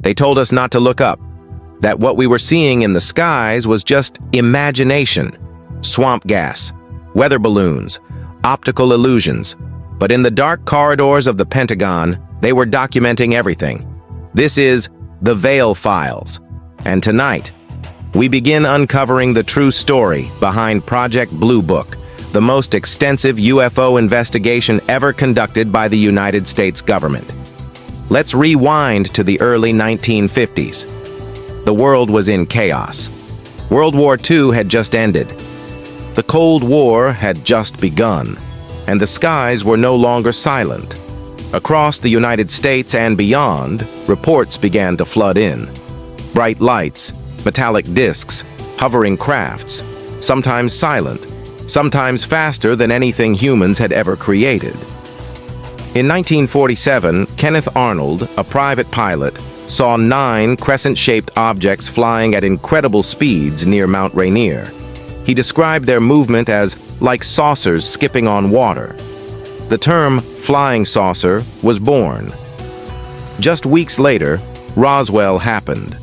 They told us not to look up, that what we were seeing in the skies was just imagination, swamp gas, weather balloons, optical illusions. But in the dark corridors of the Pentagon, they were documenting everything. This is the Veil Files. And tonight, we begin uncovering the true story behind Project Blue Book, the most extensive UFO investigation ever conducted by the United States government. Let's rewind to the early 1950s. The world was in chaos. World War II had just ended. The Cold War had just begun, and the skies were no longer silent. Across the United States and beyond, reports began to flood in. Bright lights, metallic discs, hovering crafts, sometimes silent, sometimes faster than anything humans had ever created. In 1947, Kenneth Arnold, a private pilot, saw 9 crescent-shaped objects flying at incredible speeds near Mount Rainier. He described their movement as like saucers skipping on water. The term flying saucer was born. Just weeks later, Roswell happened.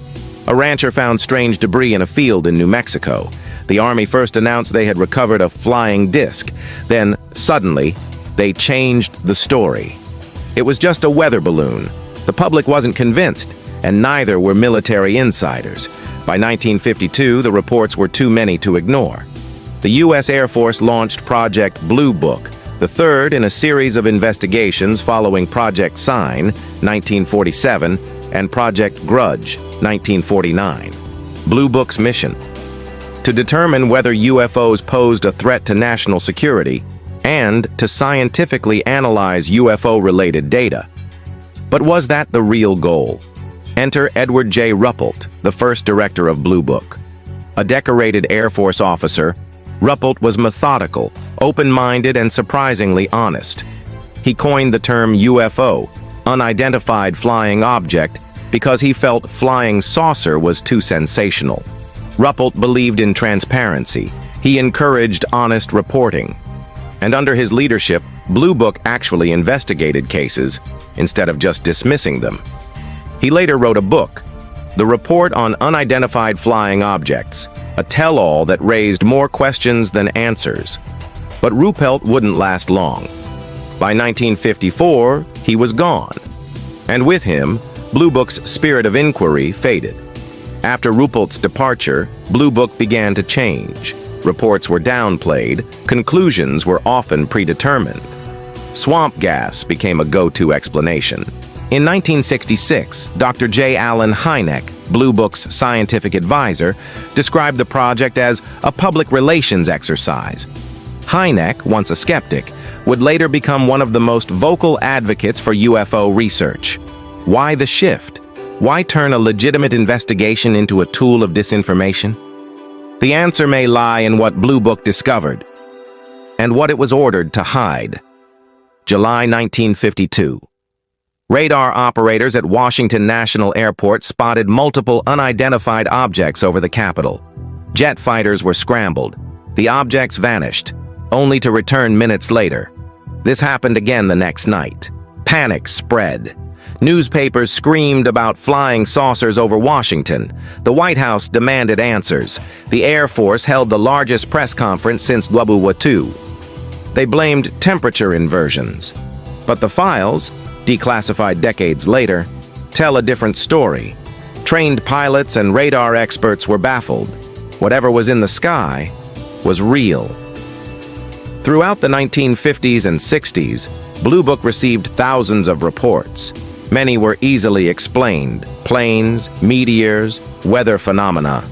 A rancher found strange debris in a field in New Mexico. The Army first announced they had recovered a flying disc. Then, suddenly, they changed the story. It was just a weather balloon. The public wasn't convinced, and neither were military insiders. By 1952, the reports were too many to ignore. The U.S. Air Force launched Project Blue Book, the third in a series of investigations following Project Sign, 1947, and Project Grudge, 1949. Blue Book's mission: to determine whether UFOs posed a threat to national security and to scientifically analyze UFO-related data. But was that the real goal? Enter Edward J. Ruppelt, the first director of Blue Book. A decorated Air Force officer, Ruppelt was methodical, open-minded, and surprisingly honest. He coined the term UFO, unidentified flying object, because he felt flying saucer was too sensational. Ruppelt believed in transparency. He encouraged honest reporting. And under his leadership, Blue Book actually investigated cases instead of just dismissing them. He later wrote a book, The Report on Unidentified Flying Objects, a tell-all that raised more questions than answers. But Ruppelt wouldn't last long. By 1954, he was gone. And with him, Blue Book's spirit of inquiry faded. After Ruppelt's departure, Blue Book began to change. Reports were downplayed, conclusions were often predetermined. Swamp gas became a go-to explanation. In 1966, Dr. J. Allen Hynek, Blue Book's scientific advisor, described the project as a public relations exercise. Hynek, once a skeptic, would later become one of the most vocal advocates for UFO research. Why the shift? Why turn a legitimate investigation into a tool of disinformation? The answer may lie in what Blue Book discovered and what it was ordered to hide. July 1952. Radar operators at Washington National Airport spotted multiple unidentified objects over the Capitol. Jet fighters were scrambled. The objects vanished, only to return minutes later. This happened again the next night. Panic spread. Newspapers screamed about flying saucers over Washington. The White House demanded answers. The Air Force held the largest press conference since World War II. They blamed temperature inversions. But the files, declassified decades later, tell a different story. Trained pilots and radar experts were baffled. Whatever was in the sky was real. Throughout the 1950s and 60s, Blue Book received thousands of reports. Many were easily explained: planes, meteors, weather phenomena.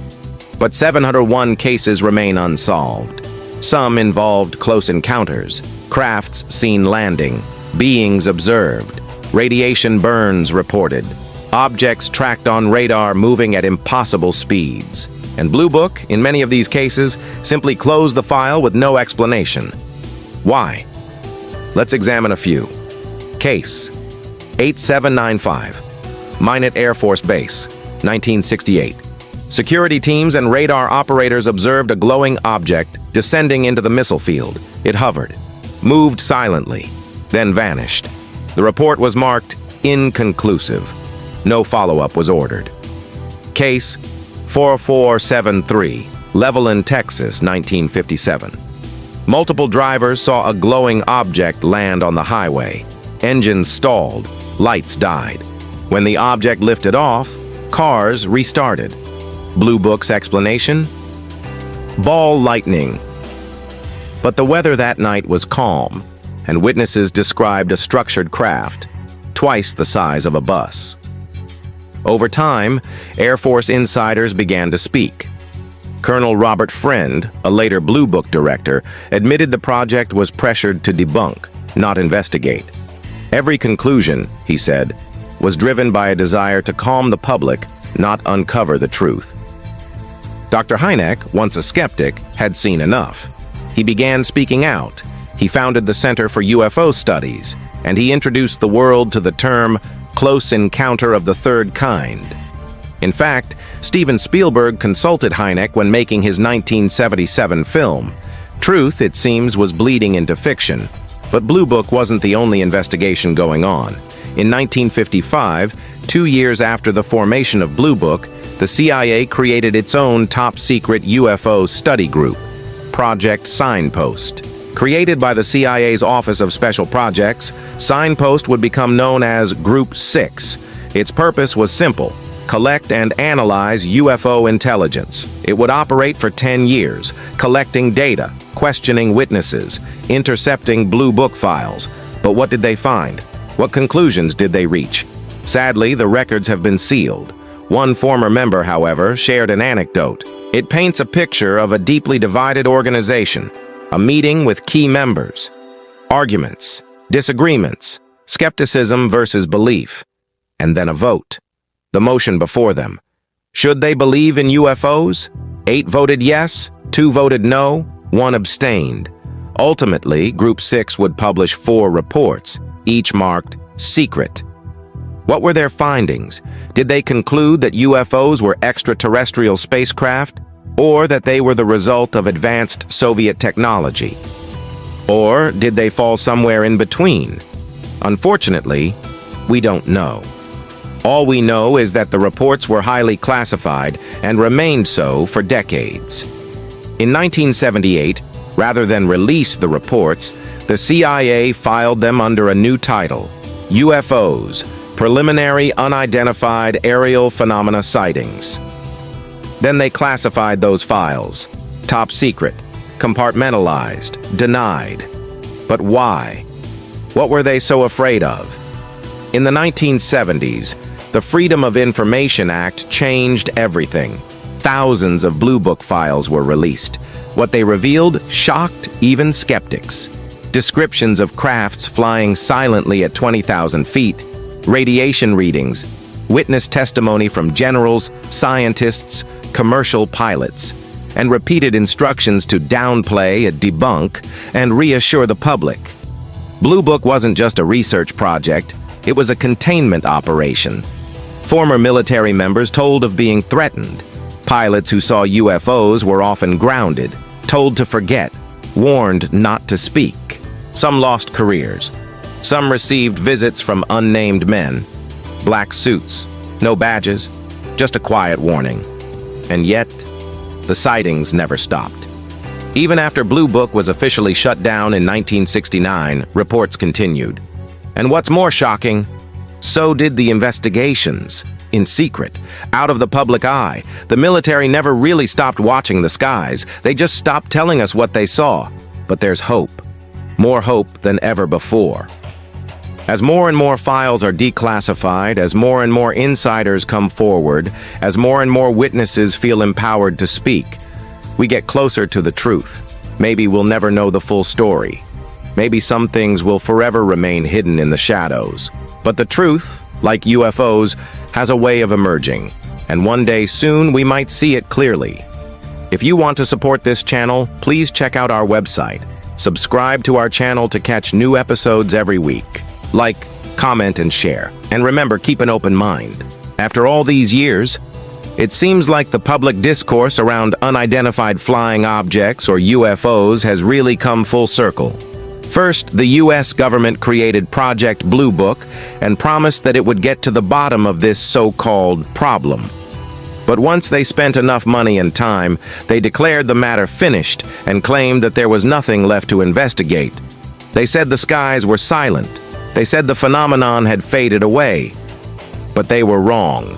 But 701 cases remain unsolved. Some involved close encounters, crafts seen landing, beings observed, radiation burns reported, objects tracked on radar moving at impossible speeds. And Blue Book, in many of these cases, simply closed the file with no explanation. Why? Let's examine a few. Case 8795, Minot Air Force Base, 1968. Security teams and radar operators observed a glowing object descending into the missile field. It hovered, moved silently, then vanished. The report was marked inconclusive. No follow-up was ordered. Case 4473, Levelland, Texas, 1957. Multiple drivers saw a glowing object land on the highway. Engines stalled, lights died. When the object lifted off, cars restarted. Blue Book's explanation? Ball lightning. But the weather that night was calm, and witnesses described a structured craft, twice the size of a bus. Over time, Air Force insiders began to speak. Colonel Robert Friend, a later Blue Book director, admitted the project was pressured to debunk, not investigate. Every conclusion, he said, was driven by a desire to calm the public, not uncover the truth. Dr. Hynek, once a skeptic, had seen enough. He began speaking out. He founded the Center for UFO Studies, and he introduced the world to the term close encounter of the third kind. In fact, Steven Spielberg consulted Hynek when making his 1977 film. Truth, it seems, was bleeding into fiction. But Blue Book wasn't the only investigation going on. In 1955, 2 years after the formation of Blue Book, the CIA created its own top-secret UFO study group, Project Signpost. Created by the CIA's Office of Special Projects, Signpost would become known as Group 6. Its purpose was simple: collect and analyze UFO intelligence. It would operate for 10 years, collecting data, questioning witnesses, intercepting Blue Book files. But what did they find? What conclusions did they reach? Sadly, the records have been sealed. One former member, however, shared an anecdote. It paints a picture of a deeply divided organization, a meeting with key members, arguments, disagreements, skepticism versus belief, and then a vote. The motion before them. Should they believe in UFOs? 8 voted yes, 2 voted no, 1 abstained. Ultimately, Group 6 would publish 4 reports, each marked secret. What were their findings? Did they conclude that UFOs were extraterrestrial spacecraft, or that they were the result of advanced Soviet technology? Or did they fall somewhere in between? Unfortunately, we don't know. All we know is that the reports were highly classified and remained so for decades. In 1978, rather than release the reports, the CIA filed them under a new title, UFOs, Preliminary Unidentified Aerial Phenomena Sightings. Then they classified those files. Top secret, compartmentalized, denied. But why? What were they so afraid of? In the 1970s, the Freedom of Information Act changed everything. Thousands of Blue Book files were released. What they revealed shocked even skeptics. Descriptions of crafts flying silently at 20,000 feet, radiation readings, witness testimony from generals, scientists, commercial pilots, and repeated instructions to downplay, debunk, and reassure the public. Blue Book wasn't just a research project, it was a containment operation. Former military members told of being threatened. Pilots who saw UFOs were often grounded, told to forget, warned not to speak. Some lost careers. Some received visits from unnamed men. Black suits, no badges, just a quiet warning. And yet, the sightings never stopped. Even after Blue Book was officially shut down in 1969, reports continued. And what's more shocking, so did the investigations, in secret, out of the public eye. The military never really stopped watching the skies. They just stopped telling us what they saw. But there's hope. More hope than ever before. As more and more files are declassified, as more and more insiders come forward, as more and more witnesses feel empowered to speak, we get closer to the truth. Maybe we'll never know the full story. Maybe some things will forever remain hidden in the shadows. But the truth, like UFOs, has a way of emerging, and one day soon we might see it clearly. If you want to support this channel, please check out our website. Subscribe to our channel to catch new episodes every week. Like, comment, and share. And remember, keep an open mind. After all these years, it seems like the public discourse around unidentified flying objects or UFOs has really come full circle. First, the U.S. government created Project Blue Book and promised that it would get to the bottom of this so-called problem. But once they spent enough money and time, they declared the matter finished and claimed that there was nothing left to investigate. They said the skies were silent. They said the phenomenon had faded away. But they were wrong.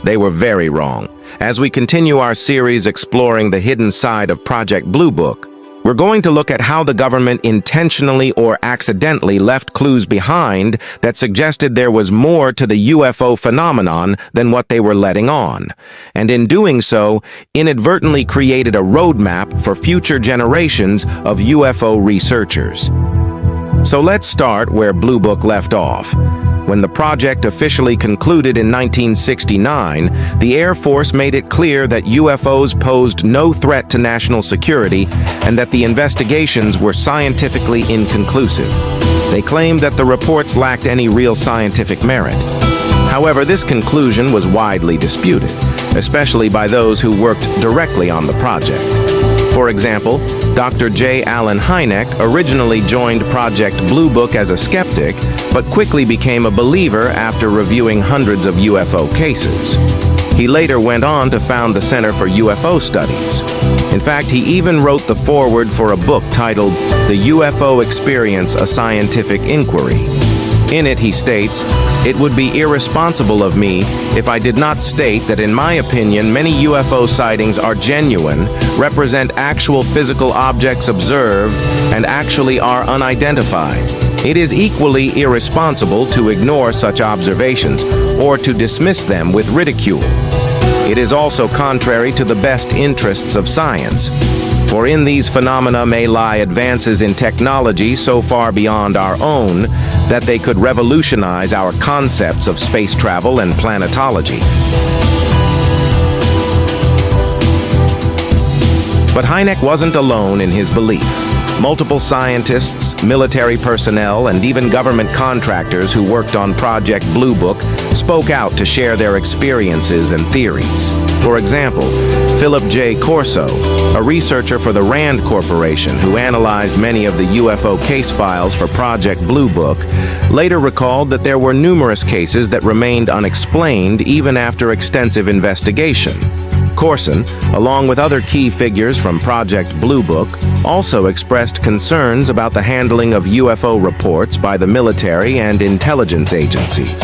They were very wrong. As we continue our series exploring the hidden side of Project Blue Book, we're going to look at how the government intentionally or accidentally left clues behind that suggested there was more to the UFO phenomenon than what they were letting on, and in doing so, inadvertently created a roadmap for future generations of UFO researchers. So let's start where Blue Book left off. When the project officially concluded in 1969, the Air Force made it clear that UFOs posed no threat to national security and that the investigations were scientifically inconclusive. They claimed that the reports lacked any real scientific merit. However, this conclusion was widely disputed, especially by those who worked directly on the project. For example, Dr. J. Allen Hynek originally joined Project Blue Book as a skeptic, but quickly became a believer after reviewing hundreds of UFO cases. He later went on to found the Center for UFO Studies. In fact, he even wrote the foreword for a book titled The UFO Experience: A Scientific Inquiry. In it, he states, "It would be irresponsible of me if I did not state that in my opinion many UFO sightings are genuine, represent actual physical objects observed, and actually are unidentified. It is equally irresponsible to ignore such observations or to dismiss them with ridicule. It is also contrary to the best interests of science. For in these phenomena may lie advances in technology so far beyond our own that they could revolutionize our concepts of space travel and planetology." But Hynek wasn't alone in his belief. Multiple scientists, military personnel, and even government contractors who worked on Project Blue Book spoke out to share their experiences and theories. For example, Philip J. Corso, a researcher for the Rand Corporation who analyzed many of the UFO case files for Project Blue Book, later recalled that there were numerous cases that remained unexplained even after extensive investigation. Corson, along with other key figures from Project Blue Book, also expressed concerns about the handling of UFO reports by the military and intelligence agencies.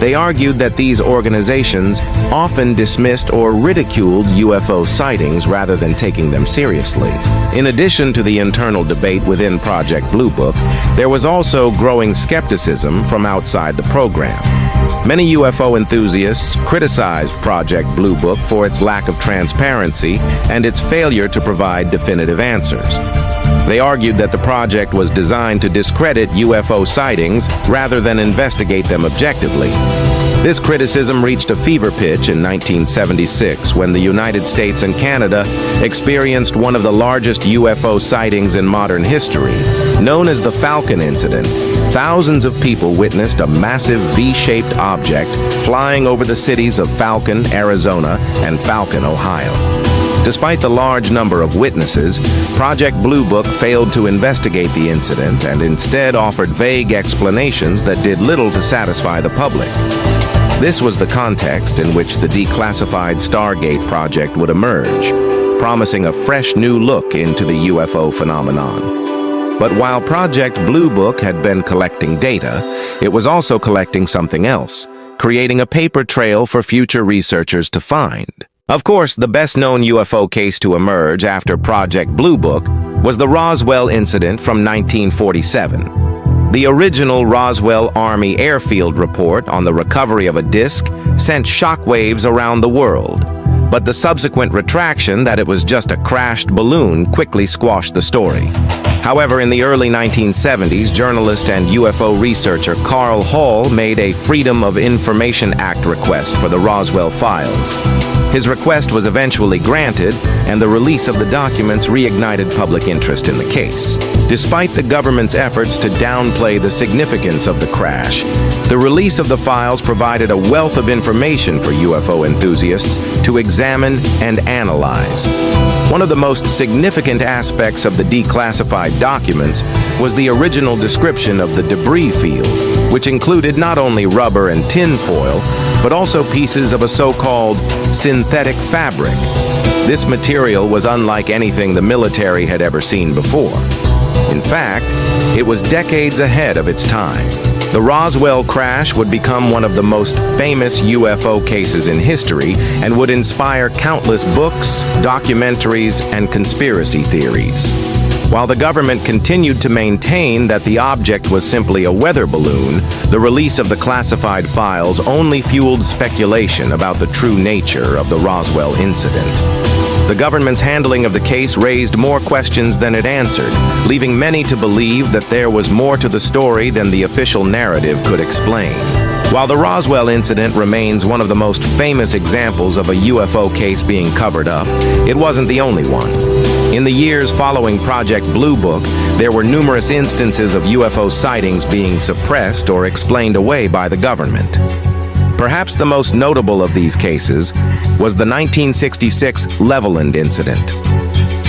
They argued that these organizations often dismissed or ridiculed UFO sightings rather than taking them seriously. In addition to the internal debate within Project Blue Book, there was also growing skepticism from outside the program. Many UFO enthusiasts criticized Project Blue Book for its lack of transparency and its failure to provide definitive answers. They argued that the project was designed to discredit UFO sightings rather than investigate them objectively. This criticism reached a fever pitch in 1976 when the United States and Canada experienced one of the largest UFO sightings in modern history. Known as the Falcon Incident, thousands of people witnessed a massive V-shaped object flying over the cities of Falcon, Arizona, and Falcon, Ohio. Despite the large number of witnesses, Project Blue Book failed to investigate the incident and instead offered vague explanations that did little to satisfy the public. This was the context in which the declassified Stargate project would emerge, promising a fresh new look into the UFO phenomenon. But while Project Blue Book had been collecting data, it was also collecting something else, creating a paper trail for future researchers to find. Of course, the best-known UFO case to emerge after Project Blue Book was the Roswell incident from 1947. The original Roswell Army Airfield report on the recovery of a disc sent shockwaves around the world, but the subsequent retraction that it was just a crashed balloon quickly squashed the story. However, in the early 1970s, journalist and UFO researcher Carl Hall made a Freedom of Information Act request for the Roswell files. His request was eventually granted, and the release of the documents reignited public interest in the case. Despite the government's efforts to downplay the significance of the crash, the release of the files provided a wealth of information for UFO enthusiasts to examine and analyze. One of the most significant aspects of the declassified documents was the original description of the debris field, which included not only rubber and tin foil, but also pieces of a so-called synthetic fabric. This material was unlike anything the military had ever seen before. In fact, it was decades ahead of its time. The Roswell crash would become one of the most famous UFO cases in history and would inspire countless books, documentaries, and conspiracy theories. While the government continued to maintain that the object was simply a weather balloon, the release of the classified files only fueled speculation about the true nature of the Roswell incident. The government's handling of the case raised more questions than it answered, leaving many to believe that there was more to the story than the official narrative could explain. While the Roswell incident remains one of the most famous examples of a UFO case being covered up, it wasn't the only one. In the years following Project Blue Book, there were numerous instances of UFO sightings being suppressed or explained away by the government. Perhaps the most notable of these cases was the 1966 Leveland incident.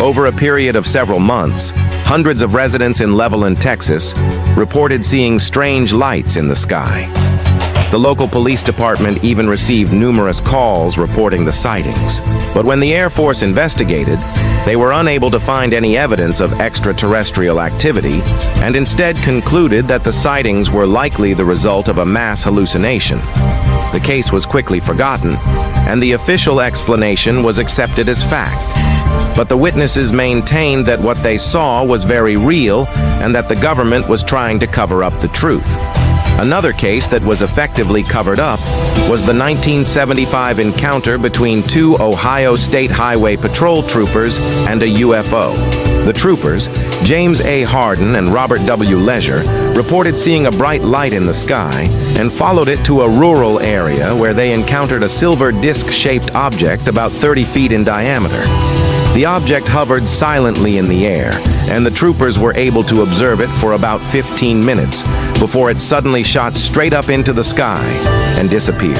Over a period of several months, hundreds of residents in Leveland, Texas, reported seeing strange lights in the sky. The local police department even received numerous calls reporting the sightings. But when the Air Force investigated, they were unable to find any evidence of extraterrestrial activity and instead concluded that the sightings were likely the result of a mass hallucination. The case was quickly forgotten, and the official explanation was accepted as fact. But the witnesses maintained that what they saw was very real and that the government was trying to cover up the truth. Another case that was effectively covered up was the 1975 encounter between two Ohio State Highway Patrol troopers and a UFO. The troopers, James A. Harden and Robert W. Leisure, reported seeing a bright light in the sky and followed it to a rural area where they encountered a silver disc-shaped object about 30 feet in diameter. The object hovered silently in the air, and the troopers were able to observe it for about 15 minutes before it suddenly shot straight up into the sky and disappeared.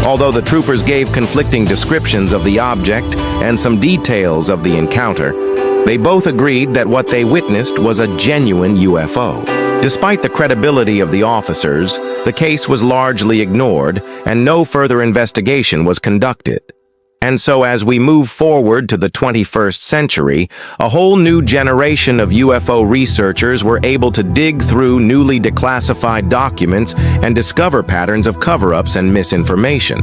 Although the troopers gave conflicting descriptions of the object and some details of the encounter, they both agreed that what they witnessed was a genuine UFO. Despite the credibility of the officers, the case was largely ignored and no further investigation was conducted. And so as we move forward to the 21st century, a whole new generation of UFO researchers were able to dig through newly declassified documents and discover patterns of cover-ups and misinformation.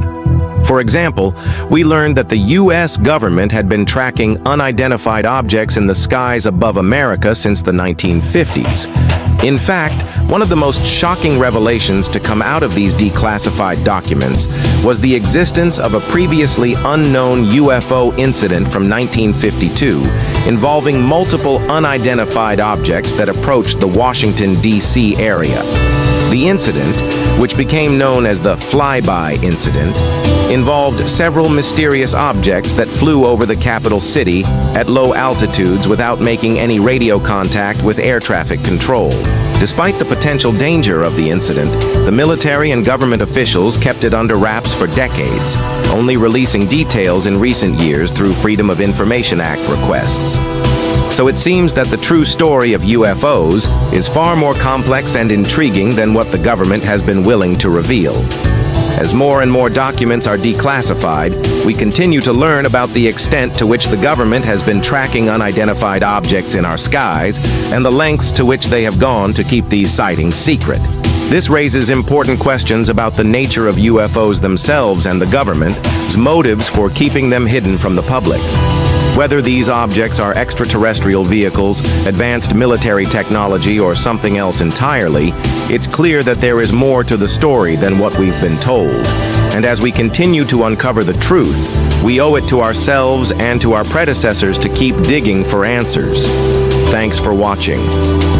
For example, we learned that the U.S. government had been tracking unidentified objects in the skies above America since the 1950s. In fact, one of the most shocking revelations to come out of these declassified documents was the existence of a previously unknown UFO incident from 1952 involving multiple unidentified objects that approached the Washington, D.C. area. The incident, which became known as the flyby incident, involved several mysterious objects that flew over the capital city at low altitudes without making any radio contact with air traffic control. Despite the potential danger of the incident, the military and government officials kept it under wraps for decades, only releasing details in recent years through Freedom of Information Act requests. So it seems that the true story of UFOs is far more complex and intriguing than what the government has been willing to reveal. As more and more documents are declassified, we continue to learn about the extent to which the government has been tracking unidentified objects in our skies and the lengths to which they have gone to keep these sightings secret. This raises important questions about the nature of UFOs themselves and the government's motives for keeping them hidden from the public. Whether these objects are extraterrestrial vehicles, advanced military technology, or something else entirely, it's clear that there is more to the story than what we've been told. And as we continue to uncover the truth, we owe it to ourselves and to our predecessors to keep digging for answers. Thanks for watching.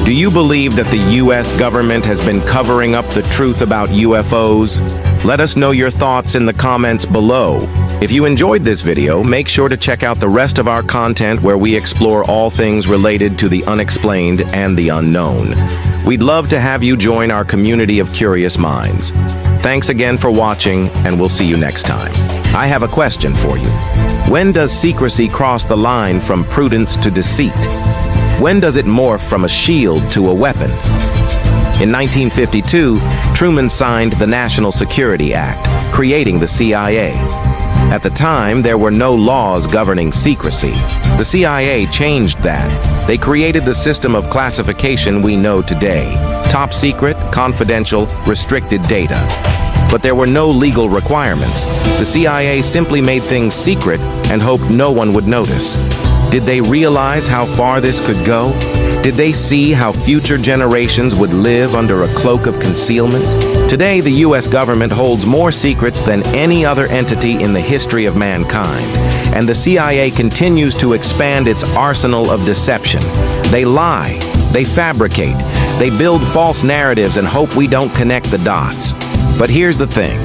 Do you believe that the U.S. government has been covering up the truth about UFOs? Let us know your thoughts in the comments below. If you enjoyed this video, make sure to check out the rest of our content where we explore all things related to the unexplained and the unknown. We'd love to have you join our community of curious minds. Thanks again for watching, and we'll see you next time. I have a question for you. When does secrecy cross the line from prudence to deceit? When does it morph from a shield to a weapon? In 1952, Truman signed the National Security Act, creating the CIA. At the time, there were no laws governing secrecy. The CIA changed that. They created the system of classification we know today: top secret, confidential, restricted data. But there were no legal requirements. The CIA simply made things secret and hoped no one would notice. Did they realize how far this could go? Did they see how future generations would live under a cloak of concealment? Today, the U.S. government holds more secrets than any other entity in the history of mankind, and the CIA continues to expand its arsenal of deception. They lie, they fabricate, they build false narratives and hope we don't connect the dots. But here's the thing.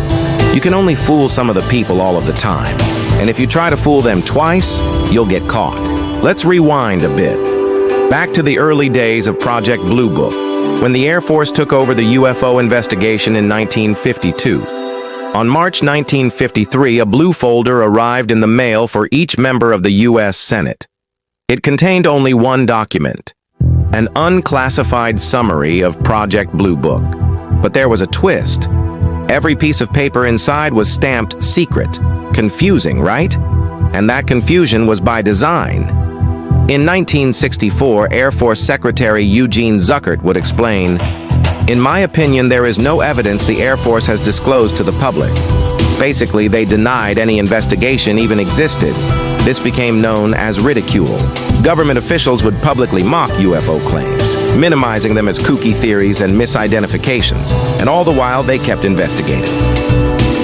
You can only fool some of the people all of the time, and if you try to fool them twice, you'll get caught. Let's rewind a bit. Back to the early days of Project Blue Book, when the Air Force took over the UFO investigation in 1952. On March 1953, a blue folder arrived in the mail for each member of the U.S. Senate. It contained only one document, an unclassified summary of Project Blue Book. But there was a twist. Every piece of paper inside was stamped secret. Confusing, right? And that confusion was by design. In 1964, Air Force Secretary Eugene Zuckert would explain, "In my opinion, there is no evidence the Air Force has disclosed to the public." Basically, they denied any investigation even existed. This became known as ridicule. Government officials would publicly mock UFO claims, minimizing them as kooky theories and misidentifications, and all the while they kept investigating.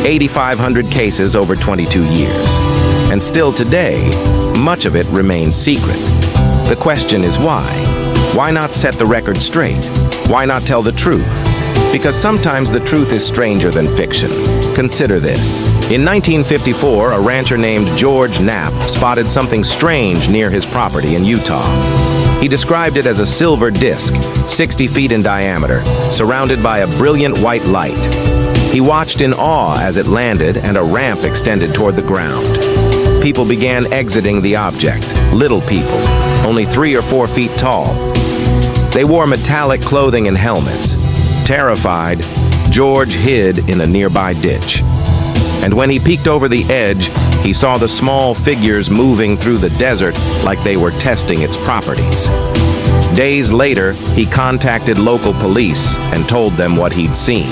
8,500 cases over 22 years. And still today, much of it remains secret. The question is why? Why not set the record straight? Why not tell the truth? Because sometimes the truth is stranger than fiction. Consider this. In 1954, a rancher named George Knapp spotted something strange near his property in Utah. He described it as a silver disc, 60 feet in diameter, surrounded by a brilliant white light. He watched in awe as it landed and a ramp extended toward the ground. People began exiting the object, little people, only 3 or 4 feet tall. They wore metallic clothing and helmets. Terrified, George hid in a nearby ditch. And when he peeked over the edge, he saw the small figures moving through the desert like they were testing its properties. Days later, he contacted local police and told them what he'd seen.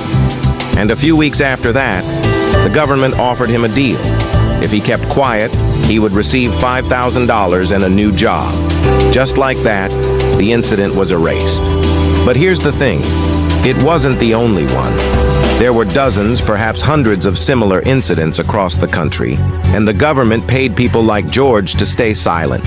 And a few weeks after that, the government offered him a deal. If he kept quiet, he would receive $5,000 and a new job. Just like that, the incident was erased. But here's the thing. It wasn't the only one. There were dozens, perhaps hundreds of similar incidents across the country, and the government paid people like George to stay silent.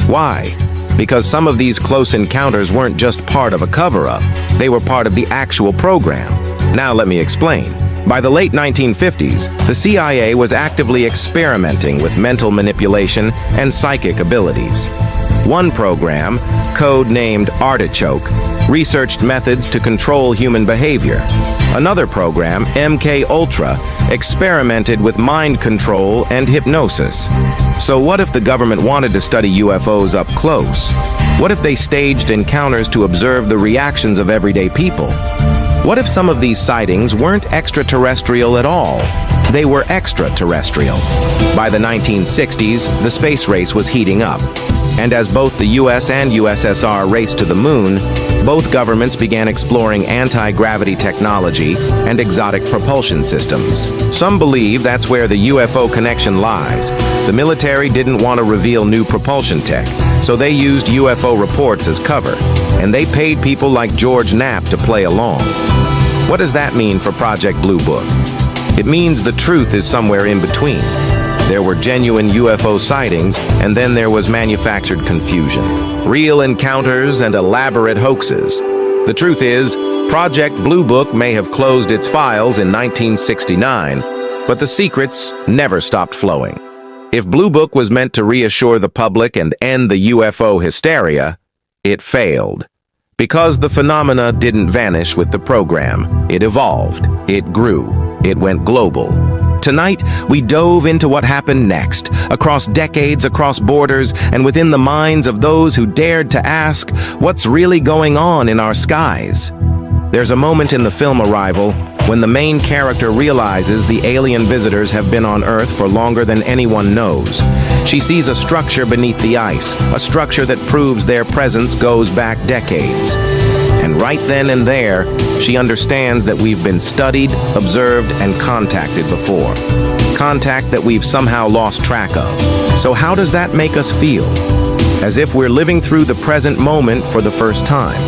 Why? Because some of these close encounters weren't just part of a cover-up. They were part of the actual program. Now let me explain. By the late 1950s, the CIA was actively experimenting with mental manipulation and psychic abilities. One program, code-named Artichoke, researched methods to control human behavior. Another program, MK Ultra, experimented with mind control and hypnosis. So what if the government wanted to study UFOs up close? What if they staged encounters to observe the reactions of everyday people? What if some of these sightings weren't extraterrestrial at all? They were extraterrestrial. By the 1960s, the space race was heating up. And as both the US and USSR raced to the moon, both governments began exploring anti-gravity technology and exotic propulsion systems. Some believe that's where the UFO connection lies. The military didn't want to reveal new propulsion tech, so they used UFO reports as cover, and they paid people like George Knapp to play along. What does that mean for Project Blue Book? It means the truth is somewhere in between. There were genuine UFO sightings, and then there was manufactured confusion. Real encounters and elaborate hoaxes. The truth is, Project Blue Book may have closed its files in 1969, but the secrets never stopped flowing. If Blue Book was meant to reassure the public and end the UFO hysteria, it failed. Because the phenomena didn't vanish with the program, it evolved, it grew, it went global. Tonight, we dove into what happened next, across decades, across borders, and within the minds of those who dared to ask, what's really going on in our skies? There's a moment in the film Arrival when the main character realizes the alien visitors have been on Earth for longer than anyone knows. She sees a structure beneath the ice, a structure that proves their presence goes back decades. And right then and there, she understands that we've been studied, observed, and contacted before. Contact that we've somehow lost track of. So how does that make us feel? As if we're living through the present moment for the first time.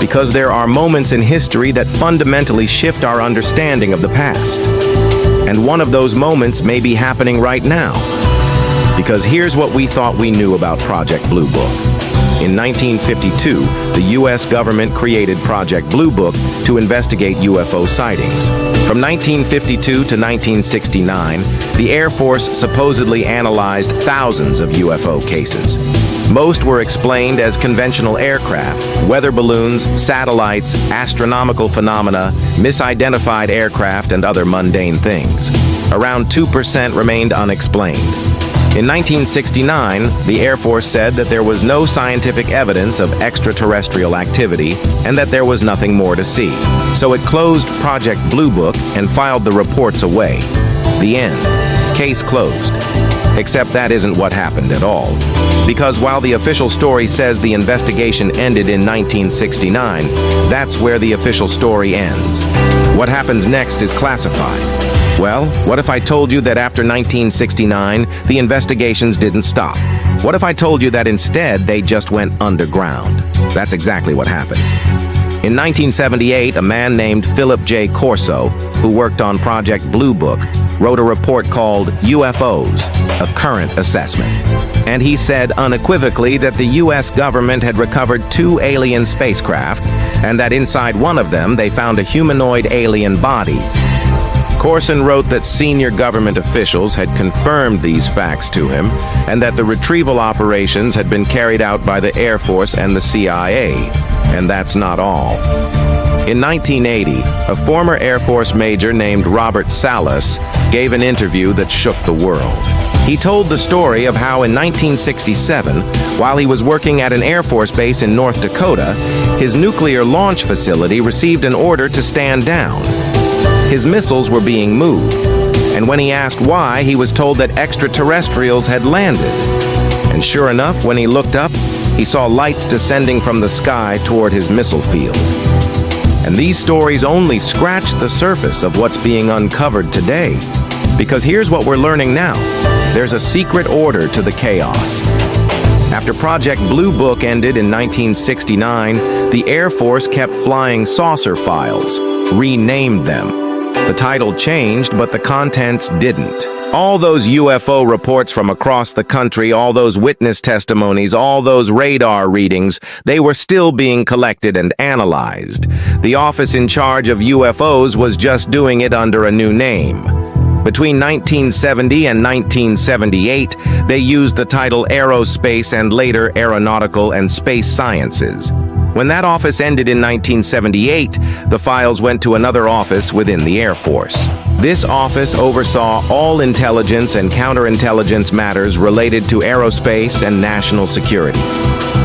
Because there are moments in history that fundamentally shift our understanding of the past. And one of those moments may be happening right now. Because here's what we thought we knew about Project Blue Book. In 1952, the U.S. government created Project Blue Book to investigate UFO sightings. From 1952 to 1969, the Air Force supposedly analyzed thousands of UFO cases. Most were explained as conventional aircraft, weather balloons, satellites, astronomical phenomena, misidentified aircraft, and other mundane things. Around 2% remained unexplained. In 1969, the Air Force said that there was no scientific evidence of extraterrestrial activity and that there was nothing more to see. So it closed Project Blue Book and filed the reports away. The end. Case closed. Except that isn't what happened at all. Because while the official story says the investigation ended in 1969, that's where the official story ends. What happens next is classified. Well, what if I told you that after 1969, the investigations didn't stop? What if I told you that instead they just went underground? That's exactly what happened. In 1978, a man named Philip J. Corso, who worked on Project Blue Book, wrote a report called UFOs, a current assessment. And he said unequivocally that the U.S. government had recovered 2 alien spacecraft, and that inside one of them they found a humanoid alien body. Corson wrote that senior government officials had confirmed these facts to him, and that the retrieval operations had been carried out by the Air Force and the CIA. And that's not all. In 1980, a former Air Force major named Robert Salas gave an interview that shook the world. He told the story of how in 1967, while he was working at an Air Force base in North Dakota, his nuclear launch facility received an order to stand down. His missiles were being moved, and when he asked why, he was told that extraterrestrials had landed. And sure enough, when he looked up, he saw lights descending from the sky toward his missile field. And these stories only scratch the surface of what's being uncovered today. Because here's what we're learning now. There's a secret order to the chaos. After Project Blue Book ended in 1969, the Air Force kept flying saucer files, renamed them. The title changed, but the contents didn't. All those UFO reports from across the country, all those witness testimonies, all those radar readings, they were still being collected and analyzed. The office in charge of UFOs was just doing it under a new name. Between 1970 and 1978, they used the title Aerospace and later Aeronautical and Space Sciences. When that office ended in 1978, the files went to another office within the Air Force. This office oversaw all intelligence and counterintelligence matters related to aerospace and national security.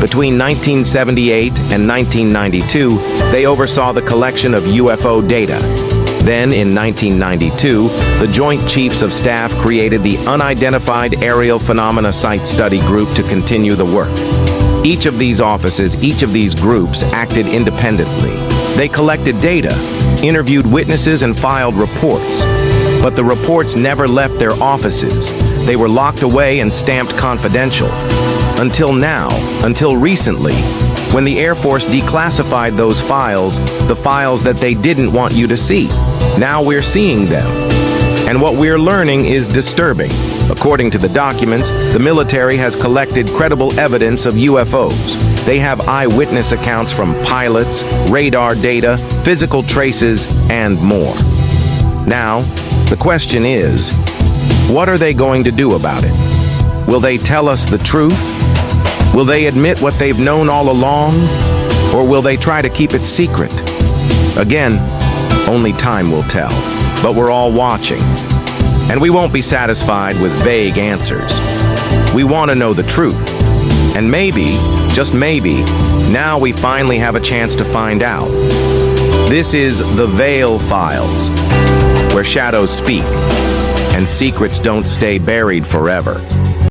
Between 1978 and 1992, they oversaw the collection of UFO data. Then, in 1992, the Joint Chiefs of Staff created the Unidentified Aerial Phenomena Site Study Group to continue the work. Each of these offices, each of these groups acted independently. They collected data, interviewed witnesses, and filed reports. But the reports never left their offices. They were locked away and stamped confidential. Until now, until recently, when the Air Force declassified those files, the files that they didn't want you to see. Now we're seeing them. And what we're learning is disturbing. According to the documents, the military has collected credible evidence of UFOs. They have eyewitness accounts from pilots, radar data, physical traces, and more. Now, the question is, what are they going to do about it? Will they tell us the truth? Will they admit what they've known all along? Or will they try to keep it secret? Again, only time will tell. But we're all watching. And we won't be satisfied with vague answers. We want to know the truth. And maybe, just maybe, now we finally have a chance to find out. This is the Veil Files, where shadows speak, and secrets don't stay buried forever.